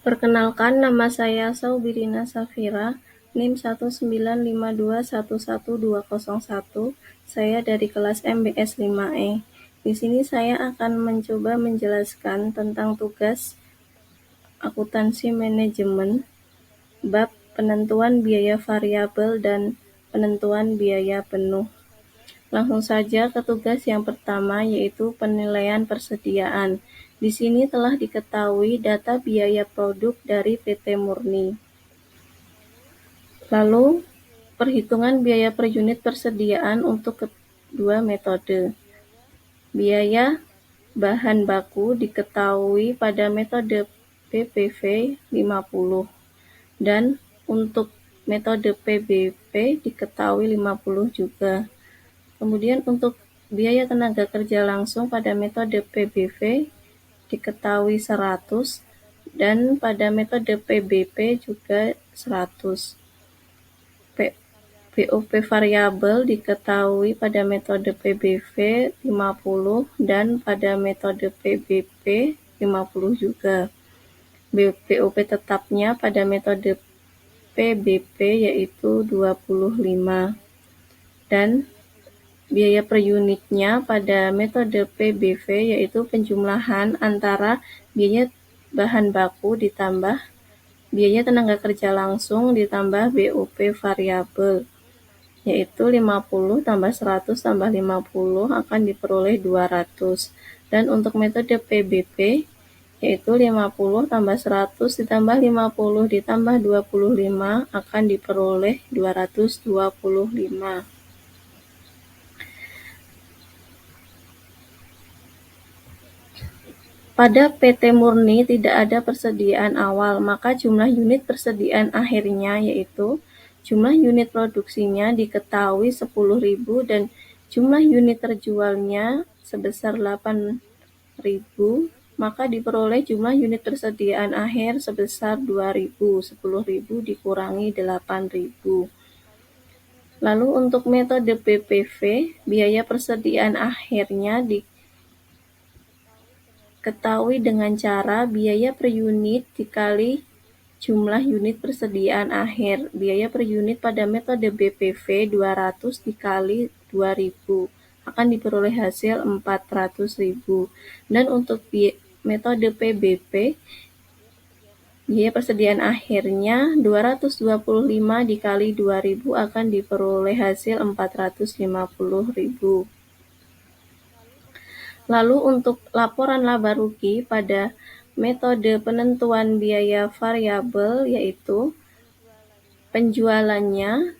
Perkenalkan, nama saya Saubirina Safira, NIM 195211201. Saya dari kelas MBS 5E. Di sini saya akan mencoba menjelaskan tentang tugas akuntansi manajemen, bab penentuan biaya variabel dan penentuan biaya penuh. Langsung saja ke tugas yang pertama, yaitu penilaian persediaan. Di sini telah diketahui data biaya produk dari PT Murni. Lalu, perhitungan biaya per unit persediaan untuk kedua metode. Biaya bahan baku diketahui pada metode PPV 50 dan untuk metode PBP diketahui 50 juga. Kemudian untuk biaya tenaga kerja langsung pada metode PBV diketahui 100 dan pada metode PBP juga 100. BOP variabel diketahui pada metode PBV 50 dan pada metode PBP 50 juga. BOP tetapnya pada metode PBP yaitu 25 dan biaya per unitnya pada metode PBV yaitu penjumlahan antara biaya bahan baku ditambah biaya tenaga kerja langsung ditambah BOP variabel, yaitu 50 tambah 100 tambah 50 akan diperoleh 200. Dan untuk metode PBP yaitu 50 tambah 100 ditambah 50 ditambah 25 akan diperoleh 225. Pada PT Murni tidak ada persediaan awal, maka jumlah unit persediaan akhirnya yaitu jumlah unit produksinya diketahui 10.000 dan jumlah unit terjualnya sebesar 8.000, maka diperoleh jumlah unit persediaan akhir sebesar 2.000. 10.000 dikurangi 8.000. Lalu untuk metode PPV, biaya persediaan akhirnya diketahui dengan cara biaya per unit dikali jumlah unit persediaan akhir. Biaya per unit pada metode BPV 200 dikali 2.000 akan diperoleh hasil 400.000. Dan untuk metode PBP, biaya persediaan akhirnya 225 dikali 2.000 akan diperoleh hasil 450.000. Lalu untuk laporan laba rugi pada metode penentuan biaya variabel yaitu penjualannya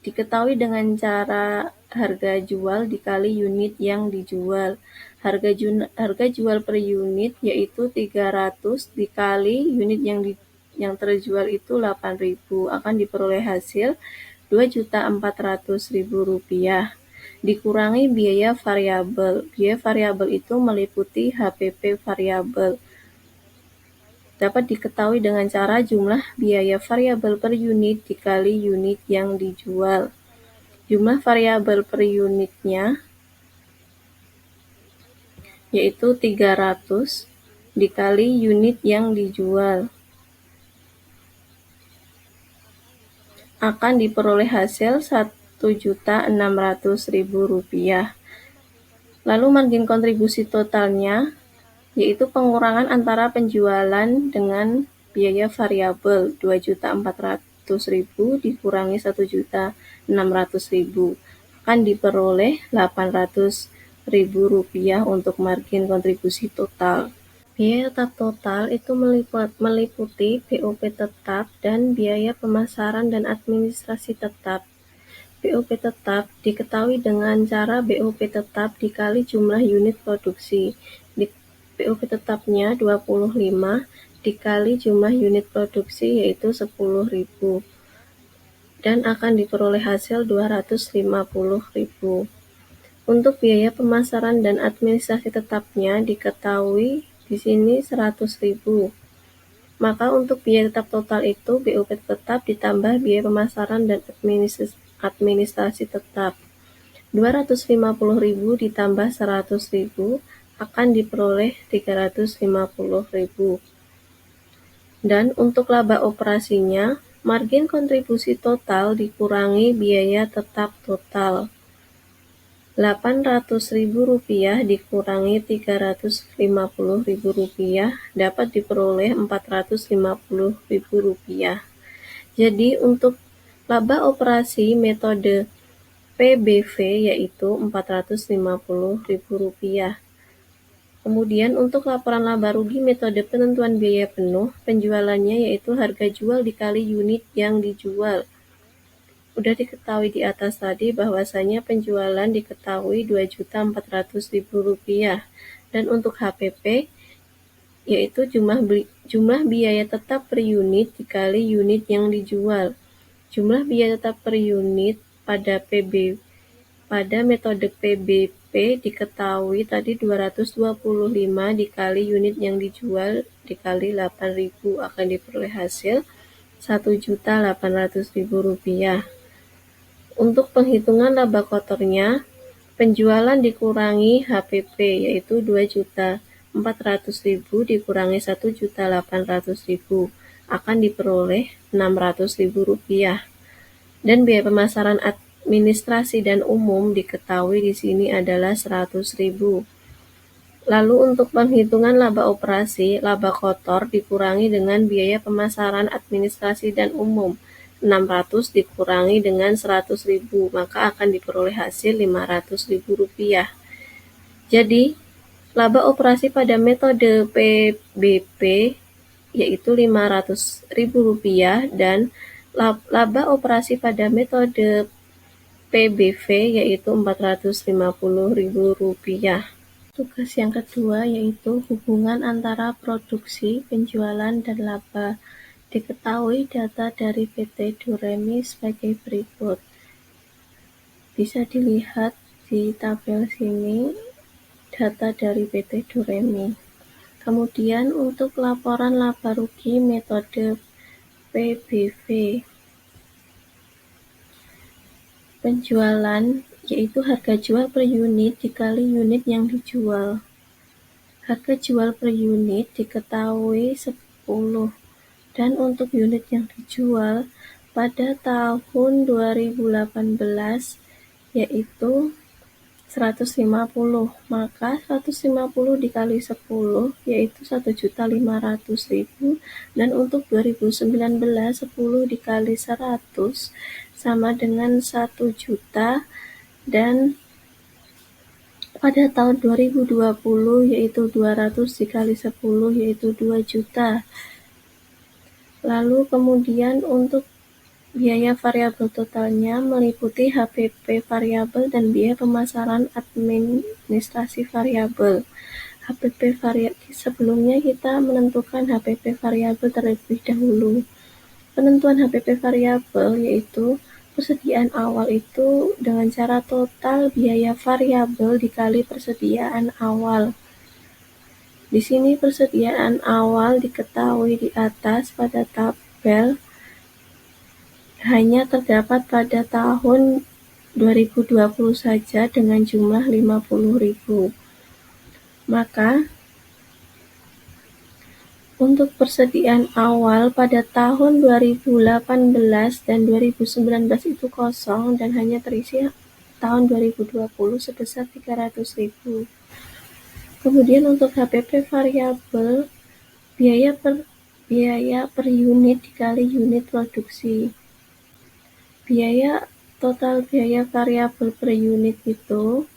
diketahui dengan cara harga jual dikali unit yang dijual. Harga jual per unit yaitu 300 dikali unit yang terjual itu 8.000 akan diperoleh hasil 2.400.000 rupiah. Dikurangi biaya variabel. Biaya variabel itu meliputi HPP variabel. Dapat diketahui dengan cara jumlah biaya variabel per unit dikali unit yang dijual. Jumlah variabel per unitnya yaitu 300 dikali unit yang dijual akan diperoleh hasil 1.600.000 rupiah. Lalu margin kontribusi totalnya yaitu pengurangan antara penjualan dengan biaya variabel 2.400.000 dikurangi 1.600.000 akan diperoleh 800.000 rupiah untuk margin kontribusi total. Biaya tetap total itu meliputi BOP tetap dan biaya pemasaran dan administrasi tetap. BOP tetap diketahui dengan cara BOP tetap dikali jumlah unit produksi. BOP tetapnya 25 dikali jumlah unit produksi yaitu 10.000 dan akan diperoleh hasil 250.000. Untuk biaya pemasaran dan administrasi tetapnya diketahui di sini 100.000. Maka untuk biaya tetap total itu BOP tetap ditambah biaya pemasaran dan administrasi tetap. 250.000 ditambah 100.000 akan diperoleh 350.000. Dan untuk laba operasinya, margin kontribusi total dikurangi biaya tetap total. Rp800.000 dikurangi Rp350.000 dapat diperoleh Rp450.000. Jadi untuk laba operasi metode PBV yaitu Rp450.000. Kemudian untuk laporan laba rugi metode penentuan biaya penuh, penjualannya yaitu harga jual dikali unit yang dijual. Udah diketahui di atas tadi bahwasanya penjualan diketahui Rp2.400.000. Dan untuk HPP yaitu jumlah biaya tetap per unit dikali unit yang dijual. Jumlah biaya tetap per unit pada metode PBP diketahui tadi 225 dikali unit yang dijual dikali 8.000 akan diperoleh hasil Rp1.800.000. Untuk penghitungan laba kotornya, penjualan dikurangi HPP yaitu Rp2.400.000 dikurangi Rp1.800.000 akan diperoleh Rp600.000. Dan biaya pemasaran administrasi dan umum diketahui di sini adalah Rp100.000. Lalu untuk penghitungan laba operasi, laba kotor dikurangi dengan biaya pemasaran administrasi dan umum. 600 dikurangi dengan 100.000, maka akan diperoleh hasil Rp500.000. Jadi, laba operasi pada metode PBP yaitu Rp500.000 dan laba operasi pada metode PBV yaitu Rp450.000. Tugas yang kedua yaitu hubungan antara produksi, penjualan, dan laba. Diketahui data dari PT Duremi sebagai berikut. Bisa dilihat di tabel sini data dari PT Duremi. Kemudian untuk laporan laba rugi metode PBV. Penjualan yaitu harga jual per unit dikali unit yang dijual. Harga jual per unit diketahui 10 dan untuk unit yang dijual pada tahun 2018 yaitu 150, maka 150 dikali 10 yaitu 1.500.000 dan untuk 2019 10 dikali 100 sama dengan 1 juta dan pada tahun 2020 yaitu 200 dikali 10 yaitu 2 juta. Lalu kemudian untuk biaya variabel totalnya meliputi HPP variabel dan biaya pemasaran administrasi variabel. HPP variabel sebelumnya kita menentukan HPP variabel terlebih dahulu. Penentuan HPP variabel yaitu persediaan awal itu dengan cara total biaya variabel dikali persediaan awal. Di sini persediaan awal diketahui di atas pada tabel hanya terdapat pada tahun 2020 saja dengan jumlah 50.000. Maka untuk persediaan awal pada tahun 2018 dan 2019 itu kosong dan hanya terisi tahun 2020 sebesar 300.000. Kemudian untuk HPP variabel biaya per unit dikali unit produksi. Total biaya variabel per unit itu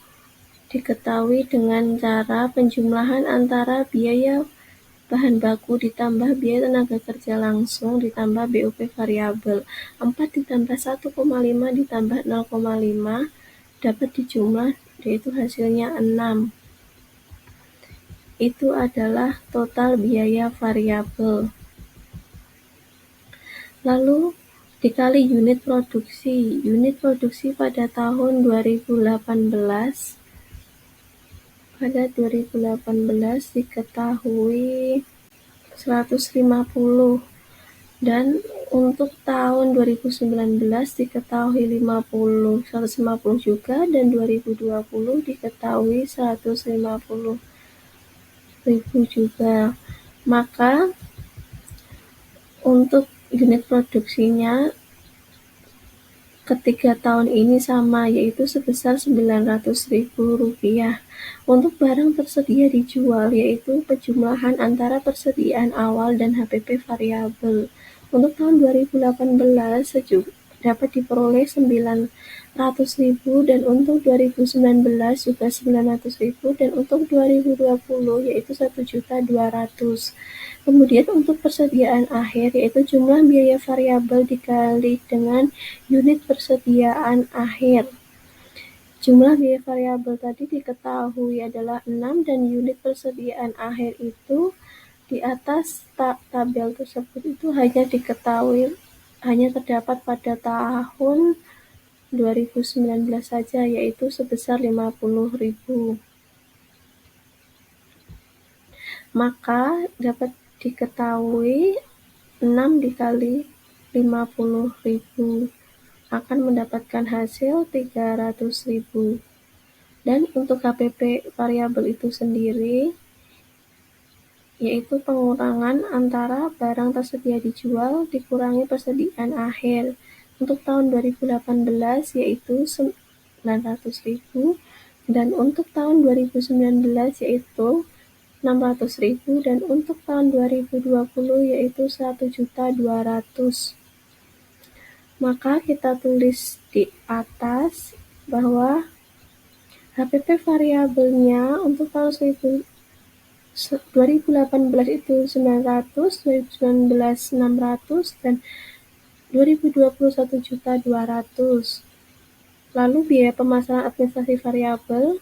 diketahui dengan cara penjumlahan antara biaya bahan baku ditambah biaya tenaga kerja langsung ditambah BOP variabel. 4 ditambah 1,5 ditambah 0,5 dapat dijumlah yaitu hasilnya 6. Itu adalah total biaya variabel. Lalu dikali unit produksi. Unit produksi pada tahun 2018 diketahui 150 dan untuk tahun 2019 diketahui 150 juga dan 2020 diketahui 150.000 juga. Maka Untuk unit produksinya ketiga tahun ini sama, yaitu sebesar Rp900.000. Untuk barang tersedia dijual, yaitu penjumlahan antara persediaan awal dan HPP variabel. Untuk tahun 2018 dapat diperoleh Rp900.000 dan untuk 2019 juga Rp900.000 dan untuk 2020 yaitu Rp1.200.000. Kemudian untuk persediaan akhir yaitu jumlah biaya variabel dikali dengan unit persediaan akhir. Jumlah biaya variabel tadi diketahui adalah 6 dan unit persediaan akhir itu di atas tabel tersebut itu hanya terdapat pada tahun 2019 saja, yaitu sebesar Rp50.000. Maka dapat diketahui 6 dikali Rp50.000 akan mendapatkan hasil Rp300.000. Dan untuk HPP variabel itu sendiri yaitu pengurangan antara barang tersedia dijual dikurangi persediaan akhir. Untuk tahun 2018 yaitu Rp900.000 dan untuk tahun 2019 yaitu Rp600.000 dan untuk tahun 2020 yaitu Rp1.200.000. Maka kita tulis di atas bahwa HPP variabelnya untuk tahun 2018 itu 900, 2019 600, dan 2020 Rp1.200.000. Lalu biaya pemasaran administrasi variabel,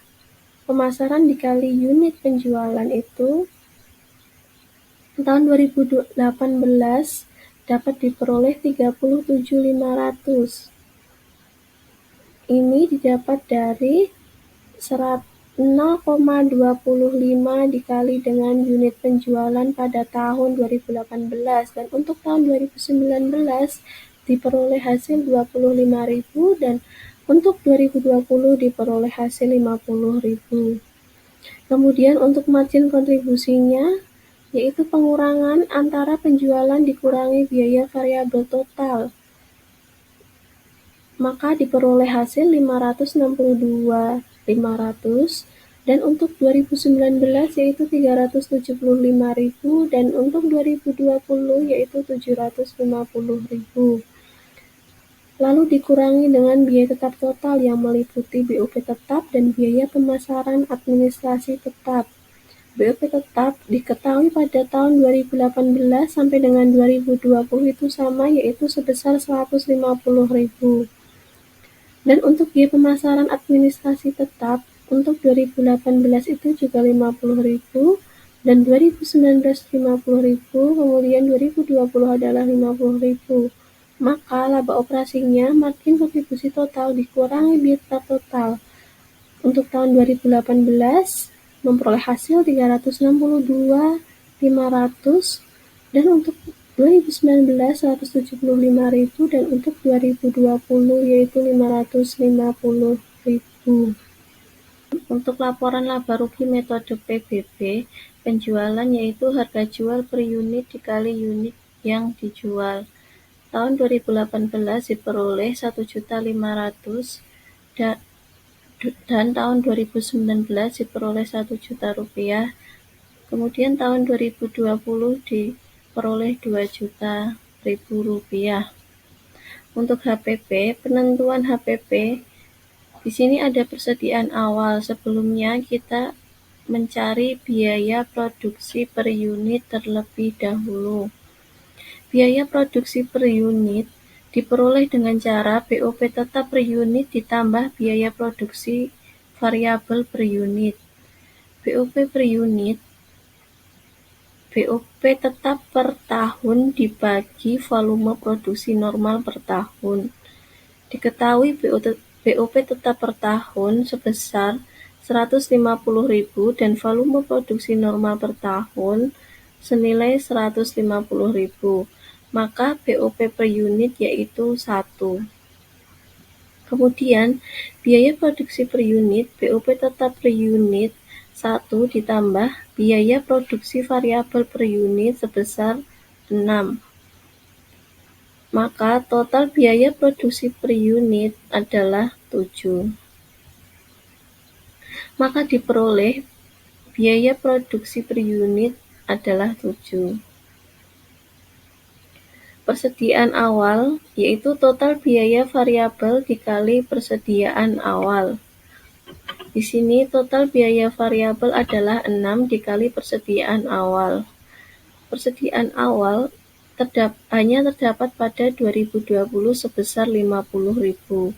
pemasaran dikali unit penjualan itu tahun 2018 dapat diperoleh Rp37.500. Ini didapat dari 0,25 dikali dengan unit penjualan pada tahun 2018 dan untuk tahun 2019 diperoleh hasil Rp25.000 dan untuk 2020 diperoleh hasil Rp50.000. Kemudian untuk margin kontribusinya yaitu pengurangan antara penjualan dikurangi biaya variabel total. Maka diperoleh hasil Rp562.500 dan untuk 2019 yaitu Rp375.000 dan untuk 2020 yaitu Rp750.000. Lalu dikurangi dengan biaya tetap total yang meliputi BOP tetap dan biaya pemasaran administrasi tetap. BOP tetap diketahui pada tahun 2018 sampai dengan 2020 itu sama, yaitu sebesar Rp150.000. Dan untuk biaya pemasaran administrasi tetap untuk 2018 itu juga Rp50.000 dan 2019 Rp50.000, kemudian 2020 adalah Rp50.000. Maka laba operasinya margin kontribusi total dikurangi biaya tetap total. Untuk tahun 2018 memperoleh hasil Rp362.500 dan untuk 2019 Rp175.000 dan untuk 2020 yaitu Rp550.000. Untuk laporan laba rugi metode PBB penjualan yaitu harga jual per unit dikali unit yang dijual. Tahun 2018 diperoleh Rp1.500.000 dan tahun 2019 diperoleh Rp1.000.000. Kemudian tahun 2020 diperoleh Rp2.000.000. Untuk HPP, penentuan HPP di sini ada persediaan awal. Sebelumnya kita mencari biaya produksi per unit terlebih dahulu. Biaya produksi per unit diperoleh dengan cara BOP tetap per unit ditambah biaya produksi variabel per unit. BOP per unit BOP tetap per tahun dibagi volume produksi normal per tahun. Diketahui BOP tetap per tahun sebesar Rp150.000 dan volume produksi normal per tahun senilai Rp150.000. Maka BOP per unit yaitu 1. Kemudian biaya produksi per unit BOP tetap per unit 1 ditambah biaya produksi variabel per unit sebesar 6. maka total biaya produksi per unit adalah 7. Maka diperoleh biaya produksi per unit adalah 7. Persediaan awal yaitu total biaya variabel dikali persediaan awal. Di sini total biaya variabel adalah 6 dikali persediaan awal. Persediaan awal hanya terdapat pada 2020 sebesar 50.000.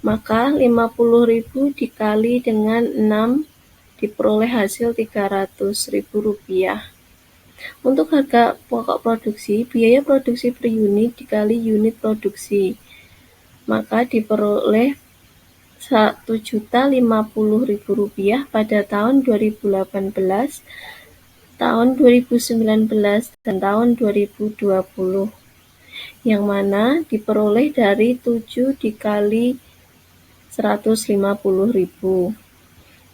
Maka 50.000 dikali dengan 6 diperoleh hasil Rp300.000. Untuk harga pokok produksi, biaya produksi per unit dikali unit produksi, maka diperoleh Rp1.050.000 pada tahun 2018, tahun 2019, dan tahun 2020, yang mana diperoleh dari 7 dikali 150.000.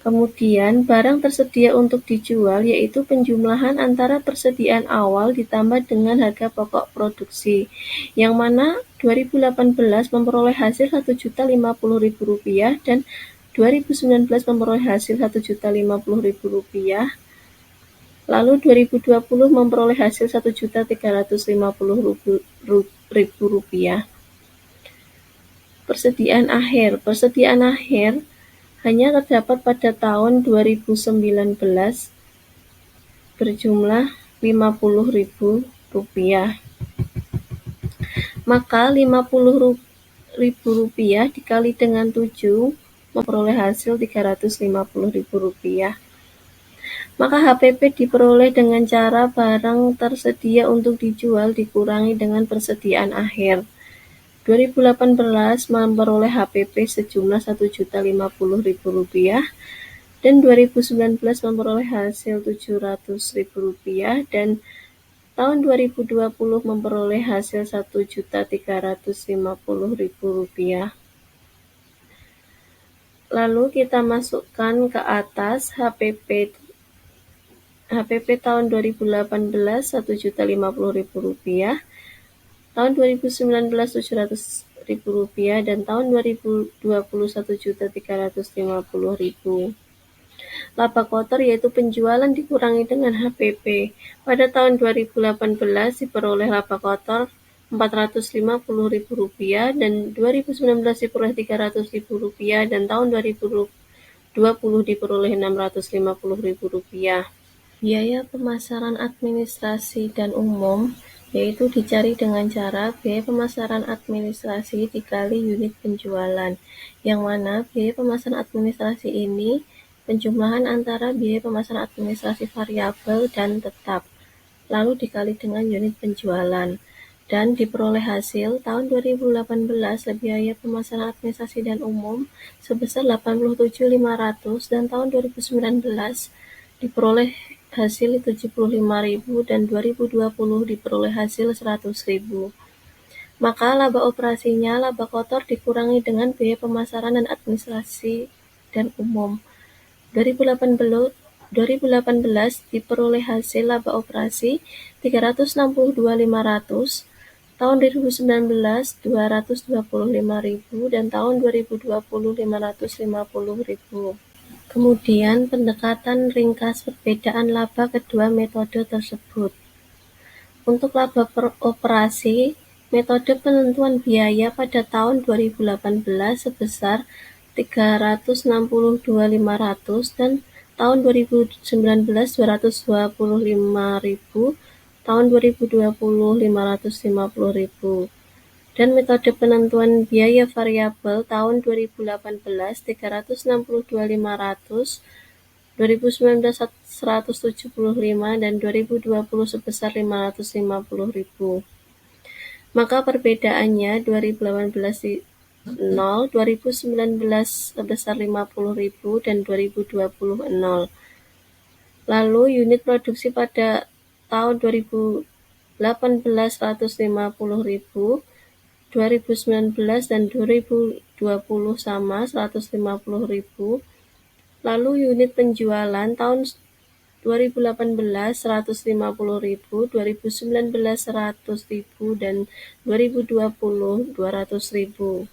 Kemudian, barang tersedia untuk dijual yaitu penjumlahan antara persediaan awal ditambah dengan harga pokok produksi, yang mana 2018 memperoleh hasil Rp1.050.000 dan 2019 memperoleh hasil Rp1.050.000. Lalu 2020 memperoleh hasil Rp1.350.000. Persediaan akhir hanya terdapat pada tahun 2019 berjumlah Rp50.000. Maka Rp50.000 dikali dengan 7 memperoleh hasil Rp350.000. Maka HPP diperoleh dengan cara barang tersedia untuk dijual dikurangi dengan persediaan akhir. 2018 memperoleh HPP sejumlah Rp1.050.000 dan 2019 memperoleh hasil Rp700.000 dan tahun 2020 memperoleh hasil Rp1.350.000. Lalu kita masukkan ke atas HPP tahun 2018 Rp1.050.000, tahun 2019 Rp700.000 dan tahun 2020 Rp1.350.000. Laba kotor yaitu penjualan dikurangi dengan HPP. Pada tahun 2018 diperoleh laba kotor Rp450.000 dan 2019 diperoleh Rp300.000 dan tahun 2020 diperoleh Rp650.000. Biaya pemasaran administrasi dan umum yaitu dicari dengan cara biaya pemasaran administrasi dikali unit penjualan, yang mana biaya pemasaran administrasi ini penjumlahan antara biaya pemasaran administrasi variabel dan tetap, lalu dikali dengan unit penjualan, dan diperoleh hasil tahun 2018 biaya pemasaran administrasi dan umum sebesar Rp87.500 dan tahun 2019 diperoleh hasil Rp75.000 dan 2020 diperoleh hasil Rp100.000. Maka laba operasinya laba kotor dikurangi dengan biaya pemasaran dan administrasi dan umum. 2018 diperoleh hasil laba operasi Rp362.500, tahun 2019 Rp225.000 dan tahun 2020 Rp550.000. Kemudian pendekatan ringkas perbedaan laba kedua metode tersebut. Untuk laba per operasi, metode penentuan biaya pada tahun 2018 sebesar Rp362.500 dan tahun 2019 Rp225.000, tahun 2020 Rp550.000. Dan metode penentuan biaya variabel tahun 2018 Rp362.500, 2019 Rp175 dan 2020 sebesar Rp550.000. Maka perbedaannya 2018 0, 2019 sebesar Rp50.000 dan 2020 0. Lalu unit produksi pada tahun 2018 Rp150.000, 2019 dan 2020 sama Rp150.000. Lalu unit penjualan tahun 2018 150.000, 2019 100.000, dan 2020 200.000.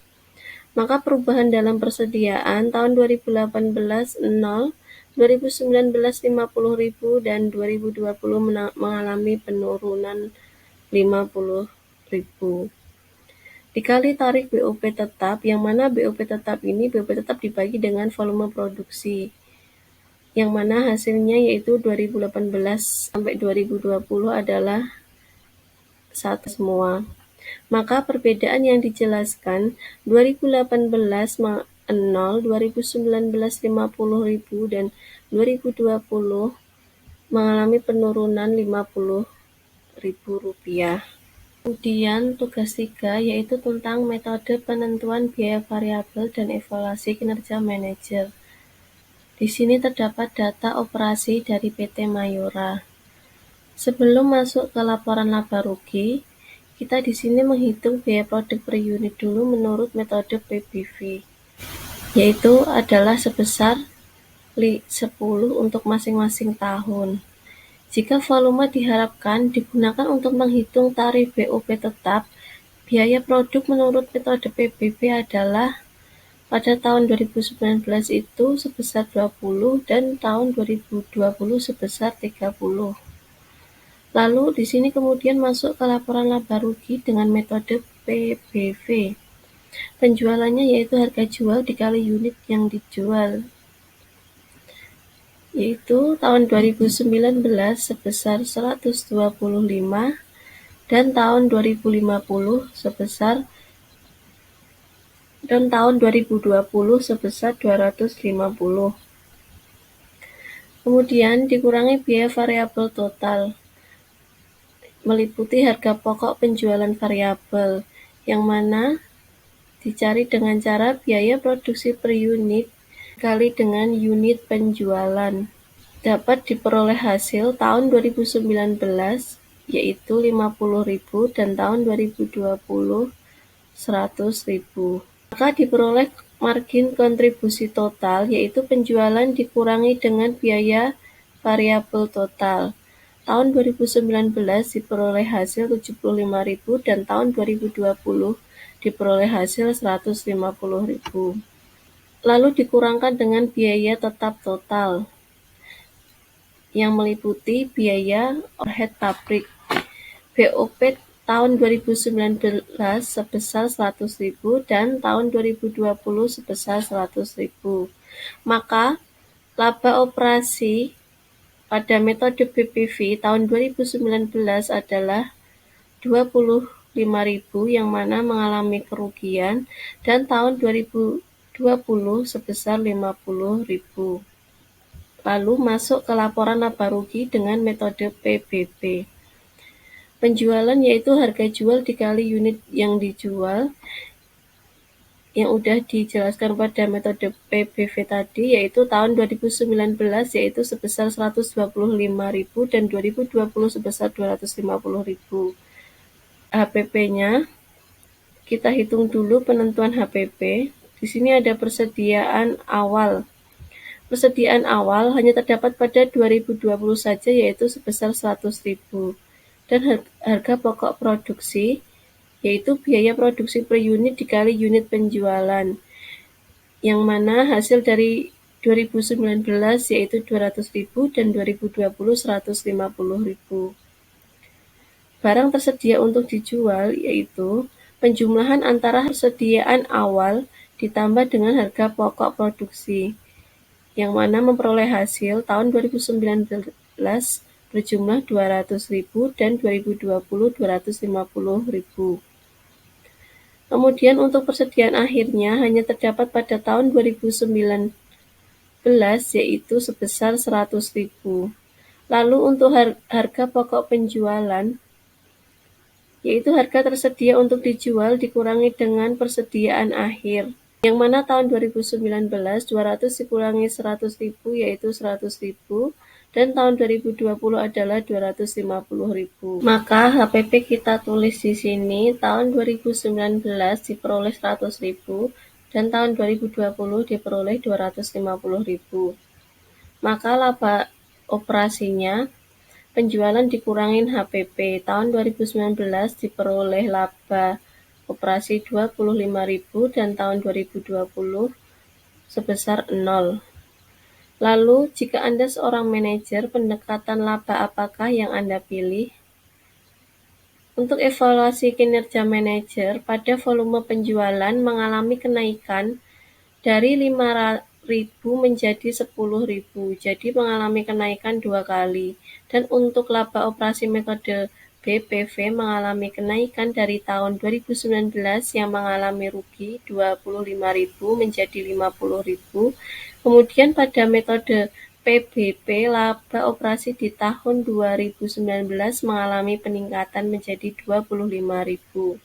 Maka perubahan dalam persediaan tahun 2018 0, 2019 50.000, dan 2020 mengalami penurunan 50.000. Dikali tarif BOP tetap, yang mana BOP tetap dibagi dengan volume produksi, yang mana hasilnya yaitu 2018 sampai 2020 adalah satu semua. Maka perbedaan yang dijelaskan 2018 0, 2019 50.000, dan 2020 mengalami penurunan 50.000 rupiah. Kemudian tugas 3 yaitu tentang metode penentuan biaya variabel dan evaluasi kinerja manajer. Di sini terdapat data operasi dari PT Mayora. Sebelum masuk ke laporan laba rugi, kita di sini menghitung biaya produk per unit dulu menurut metode PBV, yaitu adalah sebesar 10 untuk masing-masing tahun. Jika volume diharapkan digunakan untuk menghitung tarif BOP tetap, biaya produk menurut metode PBV adalah pada tahun 2019 itu sebesar 20 dan tahun 2020 sebesar 30. Lalu di sini kemudian masuk ke laporan laba rugi dengan metode PBV. Penjualannya yaitu harga jual dikali unit yang dijual, yaitu tahun 2019 sebesar 125 dan tahun 2020 sebesar dan tahun 2020 sebesar 250. Kemudian dikurangi biaya variabel total, meliputi harga pokok penjualan variabel, yang mana dicari dengan cara biaya produksi per unit kali dengan unit penjualan. Dapat diperoleh hasil tahun 2019 yaitu 50.000 dan tahun 2020 100.000. Maka diperoleh margin kontribusi total yaitu penjualan dikurangi dengan biaya variabel total. Tahun 2019 diperoleh hasil 75.000 dan tahun 2020 diperoleh hasil 150.000. Lalu dikurangkan dengan biaya tetap total yang meliputi biaya overhead pabrik. BOP tahun 2019 sebesar 100.000 dan tahun 2020 sebesar 100.000. Maka laba operasi pada metode PBV tahun 2019 adalah 25.000 yang mana mengalami kerugian, dan tahun 2020 sebesar 50.000. Lalu masuk ke laporan laba rugi dengan metode PBB. Penjualan yaitu harga jual dikali unit yang dijual, yang udah dijelaskan pada metode PBV tadi, yaitu tahun 2019 yaitu sebesar 125.000 dan 2020 sebesar 250.000. HPP-nya kita hitung dulu penentuan HPP. Di sini ada persediaan awal. Persediaan awal hanya terdapat pada 2020 saja yaitu sebesar 100.000. Dan harga pokok produksi yaitu biaya produksi per unit dikali unit penjualan, yang mana hasil dari 2019 yaitu 200.000 dan 2020 150.000. Barang tersedia untuk dijual yaitu penjumlahan antara persediaan awal ditambah dengan harga pokok produksi, yang mana memperoleh hasil tahun 2019 berjumlah 200.000 dan 2020 250.000. Kemudian untuk persediaan akhirnya hanya terdapat pada tahun 2019 yaitu sebesar 100.000. Lalu untuk harga pokok penjualan yaitu harga tersedia untuk dijual dikurangi dengan persediaan akhir, yang mana tahun 2019 200 dikurangi 100.000 yaitu 100.000, dan tahun 2020 adalah 250.000. Maka HPP kita tulis di sini tahun 2019 diperoleh 100.000 dan tahun 2020 diperoleh 250.000. Maka laba operasinya, penjualan dikurangin HPP. Tahun 2019 diperoleh laba operasi 25.000 dan tahun 2020 sebesar 0. Lalu, jika Anda seorang manajer, pendekatan laba apakah yang Anda pilih? Untuk evaluasi kinerja manajer, pada volume penjualan mengalami kenaikan dari 5.000 menjadi 10.000, jadi mengalami kenaikan 2 kali. Dan untuk laba operasi metode BPV mengalami kenaikan dari tahun 2019 yang mengalami rugi 25.000 menjadi 50.000. Kemudian pada metode PBP, laba operasi di tahun 2019 mengalami peningkatan menjadi 25.000.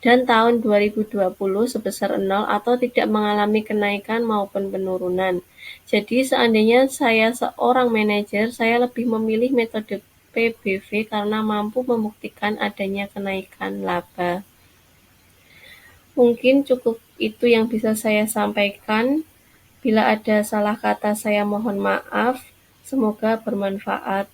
Dan tahun 2020 sebesar 0 atau tidak mengalami kenaikan maupun penurunan. Jadi seandainya saya seorang manajer, saya lebih memilih metode PBV karena mampu membuktikan adanya kenaikan laba. Mungkin cukup itu yang bisa saya sampaikan. Bila ada salah kata saya mohon maaf. Semoga bermanfaat.